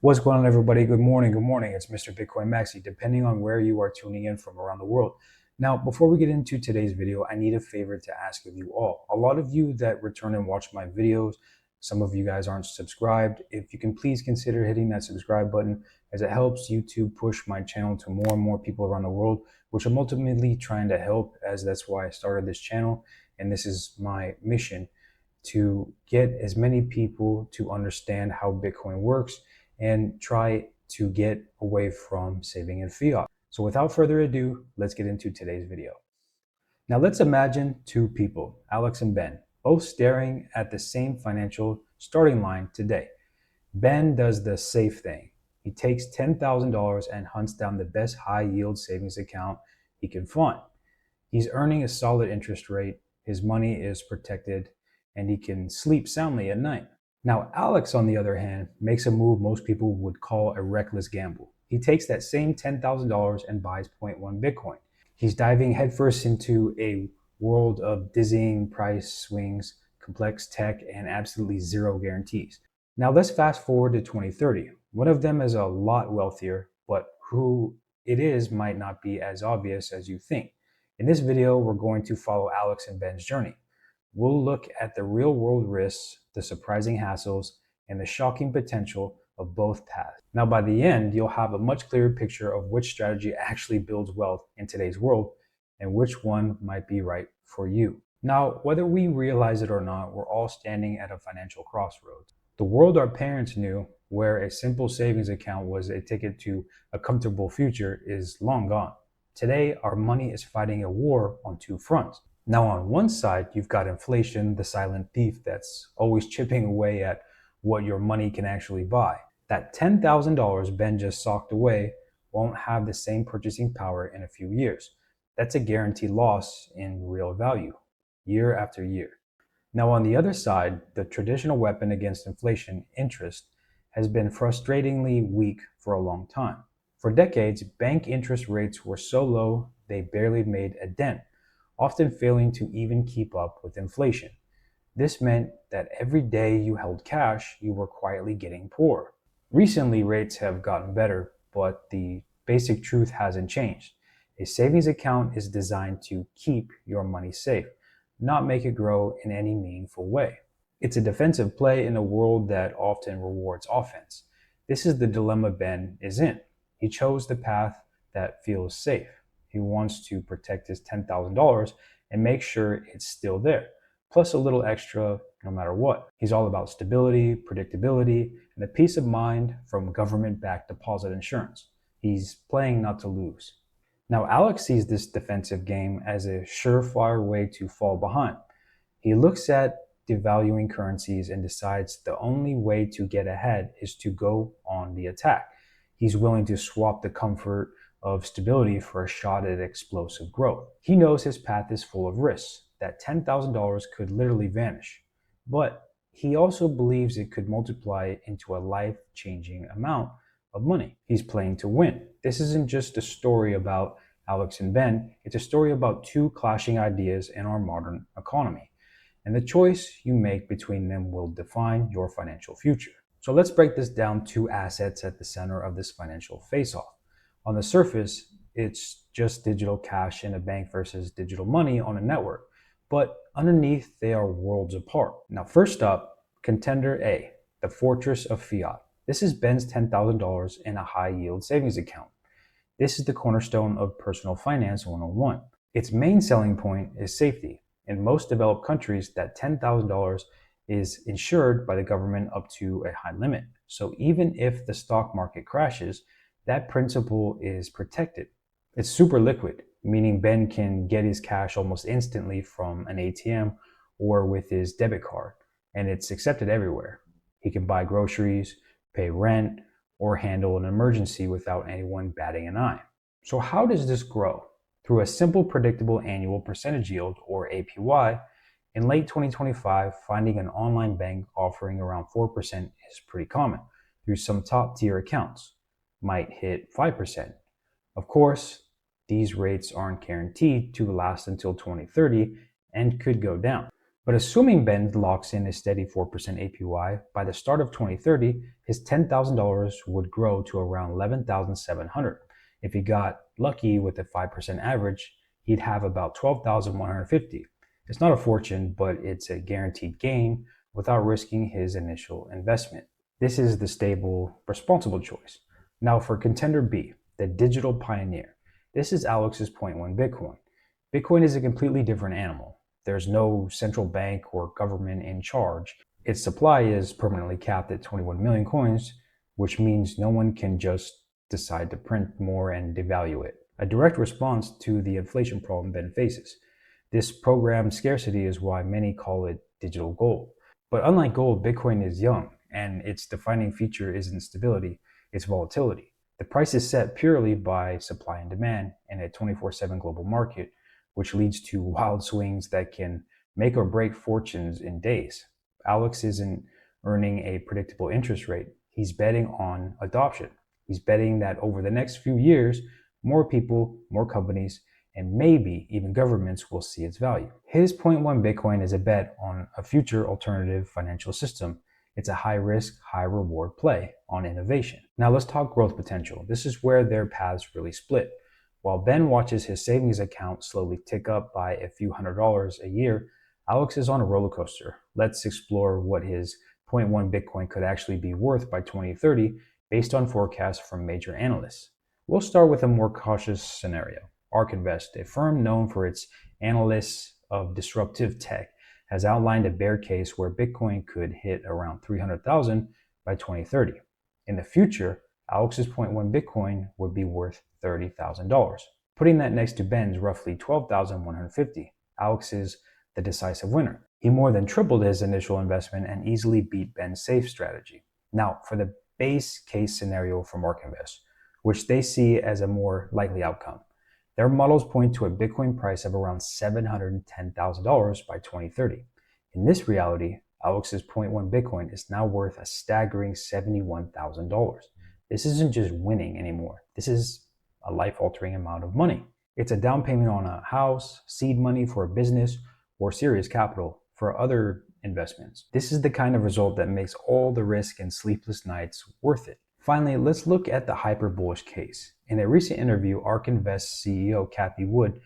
What's going on, everybody? Good morning. Good morning. It's Mr. Bitcoin Maxi, depending on where you are tuning in from around the world. Now, before we get into today's video, I need a favor to ask of you all. A lot of you that return and watch my videos, some of you guys aren't subscribed. If you can please consider hitting that subscribe button, as it helps YouTube push my channel to more and more people around the world, which I'm ultimately trying to help, as that's why I started this channel. And this is my mission, to get as many people to understand how Bitcoin works and try to get away from saving in fiat. So without further ado, let's get into today's video. Now let's imagine two people, Alex and Ben, both staring at the same financial starting line today. Ben does the safe thing. He takes $10,000 and hunts down the best high yield savings account he can find. He's earning a solid interest rate, his money is protected, and he can sleep soundly at night. Now, Alex, on the other hand, makes a move most people would call a reckless gamble. He takes that same $10,000 and buys zero point 0.1 Bitcoin. He's diving headfirst into a world of dizzying price swings, complex tech, and absolutely zero guarantees. Now, let's fast forward to 2030. One of them is a lot wealthier, but who it is might not be as obvious as you think. In this video, we're going to follow Alex and Ben's journey. We'll look at the real-world risks, the surprising hassles, and the shocking potential of both paths. Now, by the end, you'll have a much clearer picture of which strategy actually builds wealth in today's world and which one might be right for you. Now, whether we realize it or not, we're all standing at a financial crossroads. The world our parents knew, where a simple savings account was a ticket to a comfortable future, is long gone. Today, our money is fighting a war on two fronts. Now, on one side, you've got inflation, the silent thief that's always chipping away at what your money can actually buy. That $10,000 Ben just socked away won't have the same purchasing power in a few years. That's a guaranteed loss in real value, year after year. Now, on the other side, the traditional weapon against inflation, interest, has been frustratingly weak for a long time. For decades, bank interest rates were so low they barely made a dent, often failing to even keep up with inflation. This meant that every day you held cash, you were quietly getting poorer. Recently, rates have gotten better, but the basic truth hasn't changed. A savings account is designed to keep your money safe, not make it grow in any meaningful way. It's a defensive play in a world that often rewards offense. This is the dilemma Ben is in. He chose the path that feels safe. He wants to protect his $10,000 and make sure it's still there, plus a little extra no matter what. He's all about stability, predictability, and the peace of mind from government-backed deposit insurance. He's playing not to lose. Now, Alex sees this defensive game as a surefire way to fall behind. He looks at devaluing currencies and decides the only way to get ahead is to go on the attack. He's willing to swap the comfort of stability for a shot at explosive growth. He knows his path is full of risks, that $10,000 could literally vanish, but he also believes it could multiply into a life-changing amount of money. He's playing to win. This isn't just a story about Alex and Ben, it's a story about two clashing ideas in our modern economy. And the choice you make between them will define your financial future. So let's break this down: two assets at the center of this financial face-off. On the surface, it's just digital cash in a bank versus digital money on a network. But underneath, they are worlds apart. Now, first up, contender A, the fortress of fiat. This is Ben's $10,000 in a high-yield savings account. This is the cornerstone of personal finance 101. Its main selling point is safety. In most developed countries, that $10,000 is insured by the government up to a high limit. So even if the stock market crashes, that principle is protected. It's super liquid, meaning Ben can get his cash almost instantly from an ATM or with his debit card, and it's accepted everywhere. He can buy groceries, pay rent, or handle an emergency without anyone batting an eye. So how does this grow? Through a simple, predictable annual percentage yield, or APY. In late 2025, finding an online bank offering around 4% is pretty common. Through some top-tier accounts, might hit 5%. Of course, these rates aren't guaranteed to last until 2030 and could go down. But assuming Ben locks in a steady 4% APY, by the start of 2030, his $10,000 would grow to around 11,700. If he got lucky with a 5% average, he'd have about 12,150. It's not a fortune, but it's a guaranteed gain without risking his initial investment. This is the stable, responsible choice. Now for contender B, the digital pioneer. This is Alex's point 0.1 Bitcoin. Bitcoin is a completely different animal. There's no central bank or government in charge. Its supply is permanently capped at 21 million coins, which means no one can just decide to print more and devalue it. A direct response to the inflation problem Ben faces. This programmed scarcity is why many call it digital gold. But unlike gold, Bitcoin is young, and its defining feature isn't stability, it's volatility. The price is set purely by supply and demand in a 24/7 global market, which leads to wild swings that can make or break fortunes in days. Alex isn't earning a predictable interest rate. He's betting on adoption. He's betting that over the next few years, more people, more companies, and maybe even governments will see its value. His 0.1 Bitcoin is a bet on a future alternative financial system. It's a high risk, high reward play on innovation. Now let's talk growth potential. This is where their paths really split. While Ben watches his savings account slowly tick up by a few $100s a year, Alex is on a roller coaster. Let's explore what his 0.1 Bitcoin could actually be worth by 2030 based on forecasts from major analysts. We'll start with a more cautious scenario. ARK Invest, a firm known for its analysts of disruptive tech, has outlined a bear case where Bitcoin could hit around 300,000 by 2030. In the future, Alex's 0.1 Bitcoin would be worth $30,000. Putting that next to Ben's roughly 12,150, Alex is the decisive winner. He more than tripled his initial investment and easily beat Ben's safe strategy. Now, for the base case scenario from ARK Invest, which they see as a more likely outcome. Their models point to a Bitcoin price of around $710,000 by 2030. In this reality, Alex's 0.1 Bitcoin is now worth a staggering $71,000. This isn't just winning anymore. This is a life-altering amount of money. It's a down payment on a house, seed money for a business, or serious capital for other investments. This is the kind of result that makes all the risk and sleepless nights worth it. Finally, let's look at the hyper-bullish case. In a recent interview, ARK Invest CEO Cathie Wood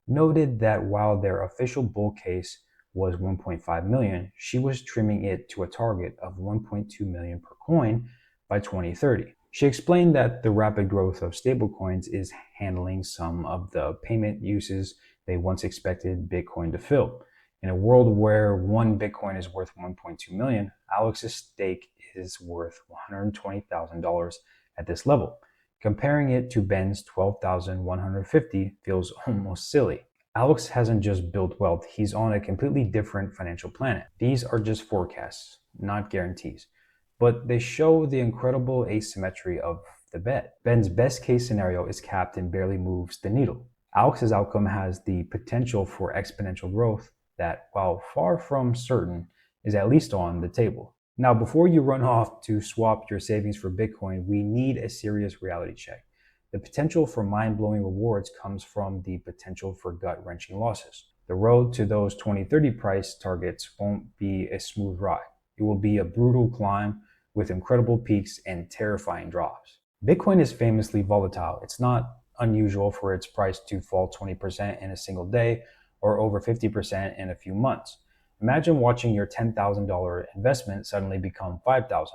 noted that while their official bull case was 1.5 million, she was trimming it to a target of 1.2 million per coin by 2030. She explained that the rapid growth of stablecoins is handling some of the payment uses they once expected Bitcoin to fill. In a world where one Bitcoin is worth 1.2 million, Alex's stake is worth $120,000 at this level. Comparing it to Ben's 12,150 feels almost silly. Alex hasn't just built wealth, he's on a completely different financial planet. These are just forecasts, not guarantees, but they show the incredible asymmetry of the bet. Ben's best case scenario is capped and barely moves the needle. Alex's outcome has the potential for exponential growth that, while far from certain, is at least on the table. Now, before you run off to swap your savings for Bitcoin, we need a serious reality check. The potential for mind-blowing rewards comes from the potential for gut-wrenching losses. The road to those 2030 price targets won't be a smooth ride. It will be a brutal climb with incredible peaks and terrifying drops. Bitcoin is famously volatile. It's not unusual for its price to fall 20% in a single day or over 50% in a few months. Imagine watching your $10,000 investment suddenly become $5,000.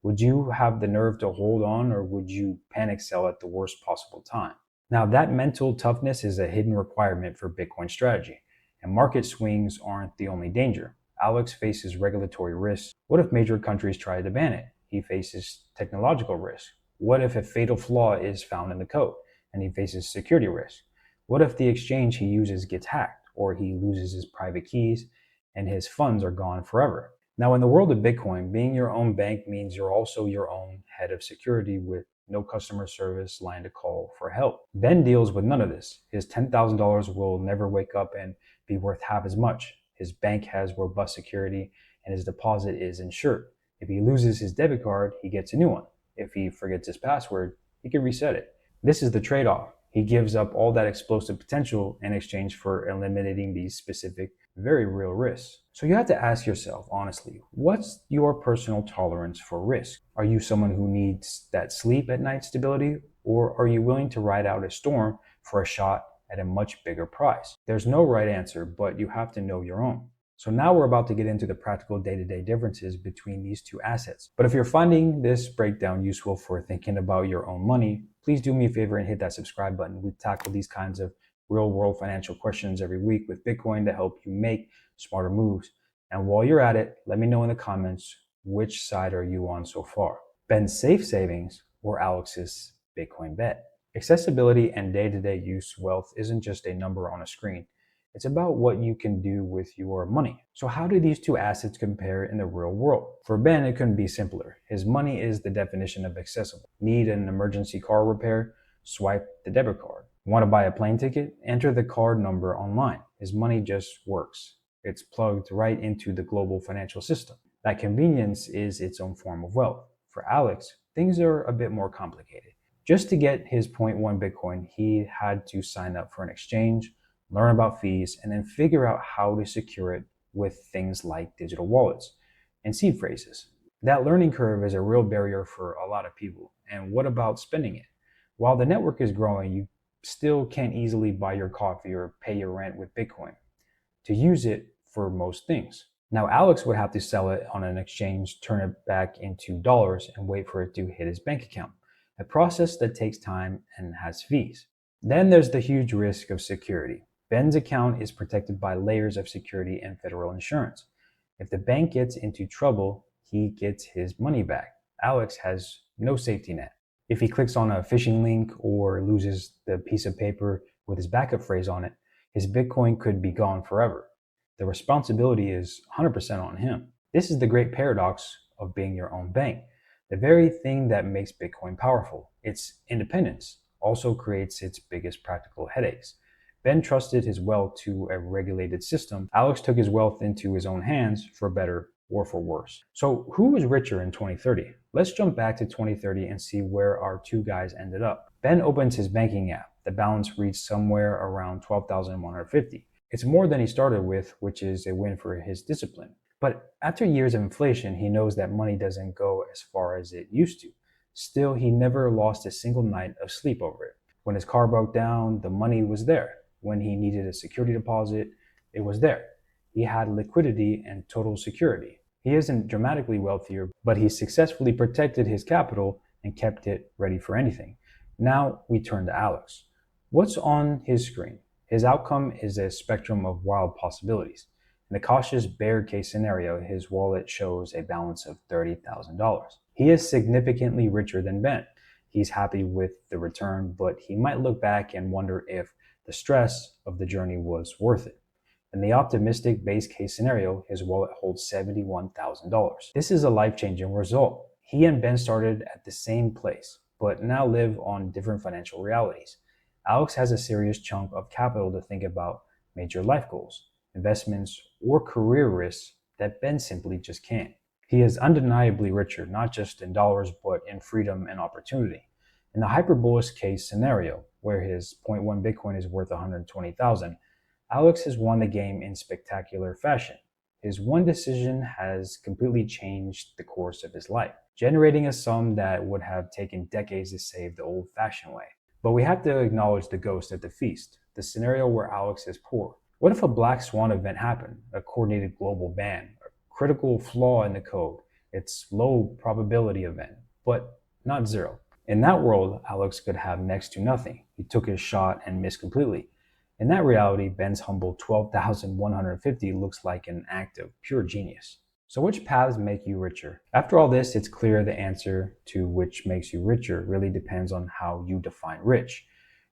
Would you have the nerve to hold on, or would you panic sell at the worst possible time? Now, that mental toughness is a hidden requirement for Bitcoin strategy, and market swings aren't the only danger. Alex faces regulatory risks. What if major countries try to ban it? He faces technological risk. What if a fatal flaw is found in the code? And he faces security risk. What if the exchange he uses gets hacked, or he loses his private keys and his funds are gone forever? Now, in the world of Bitcoin, being your own bank means you're also your own head of security with no customer service line to call for help. Ben deals with none of this. His $10,000 will never wake up and be worth half as much. His bank has robust security and his deposit is insured. If he loses his debit card, he gets a new one. If he forgets his password, he can reset it. This is the trade-off. He gives up all that explosive potential in exchange for eliminating these specific, very real risks. So you have to ask yourself, honestly, what's your personal tolerance for risk? Are you someone who needs that sleep at night stability, or are you willing to ride out a storm for a shot at a much bigger prize? There's no right answer, but you have to know your own. So now we're about to get into the practical day-to-day differences between these two assets. But if you're finding this breakdown useful for thinking about your own money, please do me a favor and hit that subscribe button. We tackle these kinds of real-world financial questions every week with Bitcoin to help you make smarter moves. And while you're at it, let me know in the comments, which side are you on so far? Ben's safe savings or Alex's Bitcoin bet? Accessibility and day-to-day use wealth isn't just a number on a screen. It's about what you can do with your money. So how do these two assets compare in the real world? For Ben, it couldn't be simpler. His money is the definition of accessible. Need an emergency car repair? Swipe the debit card. Want to buy a plane ticket? Enter the card number online. His money just works. It's plugged right into the global financial system. That convenience is its own form of wealth. For Alex, things are a bit more complicated. Just to get his 0.1 Bitcoin, he had to sign up for an exchange, learn about fees, and then figure out how to secure it with things like digital wallets and seed phrases. That learning curve is a real barrier for a lot of people. And what about spending it? While the network is growing, you still can't easily buy your coffee or pay your rent with Bitcoin to use it for most things. Now, Alex would have to sell it on an exchange, turn it back into dollars, and wait for it to hit his bank account, a process that takes time and has fees. Then there's the huge risk of security. Ben's account is protected by layers of security and federal insurance. If the bank gets into trouble, he gets his money back. Alex has no safety net. If he clicks on a phishing link or loses the piece of paper with his backup phrase on it, his Bitcoin could be gone forever. The responsibility is 100% on him. This is the great paradox of being your own bank. The very thing that makes Bitcoin powerful, its independence, also creates its biggest practical headaches. Ben trusted his wealth to a regulated system. Alex took his wealth into his own hands, for better or for worse. So who was richer in 2030? Let's jump back to 2030 and see where our two guys ended up. Ben opens his banking app. The balance reached somewhere around $12,150. It's more than he started with, which is a win for his discipline. But after years of inflation, he knows that money doesn't go as far as it used to. Still, he never lost a single night of sleep over it. When his car broke down, the money was there. When he needed a security deposit, it was there. He had liquidity and total security. He isn't dramatically wealthier, but he successfully protected his capital and kept it ready for anything. Now we turn to Alex. What's on his screen? His outcome is a spectrum of wild possibilities. In the cautious bear case scenario, his wallet shows a balance of $30,000. He is significantly richer than Ben. He's happy with the return, but he might look back and wonder if the stress of the journey was worth it. In the optimistic base case scenario, his wallet holds $71,000. This is a life-changing result. He and Ben started at the same place, but now live on different financial realities. Alex has a serious chunk of capital to think about major life goals, investments, or career risks that Ben simply just can't. He is undeniably richer, not just in dollars, but in freedom and opportunity. In the hyperbolic case scenario, where his 0.1 Bitcoin is worth $120,000, Alex has won the game in spectacular fashion. His one decision has completely changed the course of his life, generating a sum that would have taken decades to save the old-fashioned way. But we have to acknowledge the ghost at the feast, the scenario where Alex is poor. What if a black swan event happened, a coordinated global ban, a critical flaw in the code? It's low probability event, but not zero. In that world, Alex could have next to nothing. He took his shot and missed completely. In that reality, Ben's humble $12,150 looks like an act of pure genius. So which paths make you richer? After all this, it's clear the answer to which makes you richer really depends on how you define rich.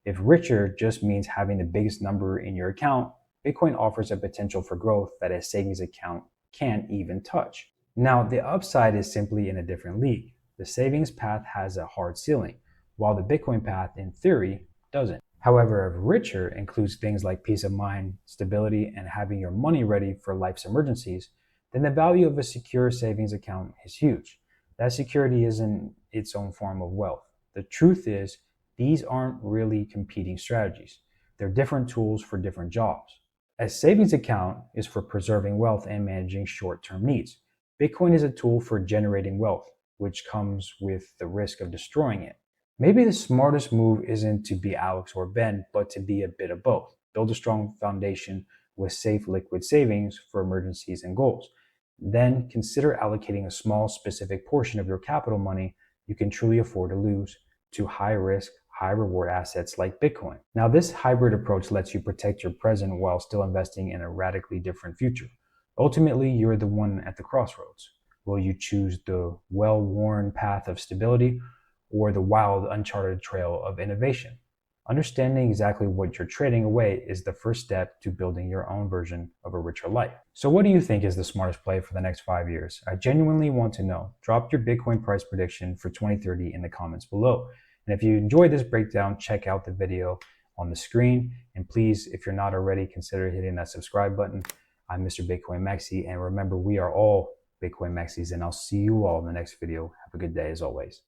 If richer just means having the biggest number in your account, Bitcoin offers a potential for growth that a savings account can't even touch. Now, the upside is simply in a different league. The savings path has a hard ceiling, while the Bitcoin path, in theory, doesn't. However, if richer includes things like peace of mind, stability, and having your money ready for life's emergencies, then the value of a secure savings account is huge. That security isn't its own form of wealth. The truth is, These aren't really competing strategies. They're different tools for different jobs. A savings account is for preserving wealth and managing short-term needs. Bitcoin is a tool for generating wealth, which comes with the risk of destroying it. Maybe the smartest move isn't to be Alex or Ben, but to be a bit of both. Build a strong foundation with safe liquid savings for emergencies and goals. Then consider allocating a small specific portion of your capital money you can truly afford to lose to high risk, high reward assets like Bitcoin. Now, this hybrid approach lets you protect your present while still investing in a radically different future. Ultimately, you're the one at the crossroads. Will you choose the well-worn path of stability or the wild, uncharted trail of innovation? Understanding exactly what you're trading away is the first step to building your own version of a richer life. So what do you think is the smartest play for the next 5 years? I genuinely want to know. Drop your Bitcoin price prediction for 2030 in the comments below. And if you enjoyed this breakdown, check out the video on the screen. And please, if you're not already, consider hitting that subscribe button. I'm Mr. Bitcoin Maxi, and remember, we are all Bitcoin Maxis, and I'll see you all in the next video. Have a good day as always.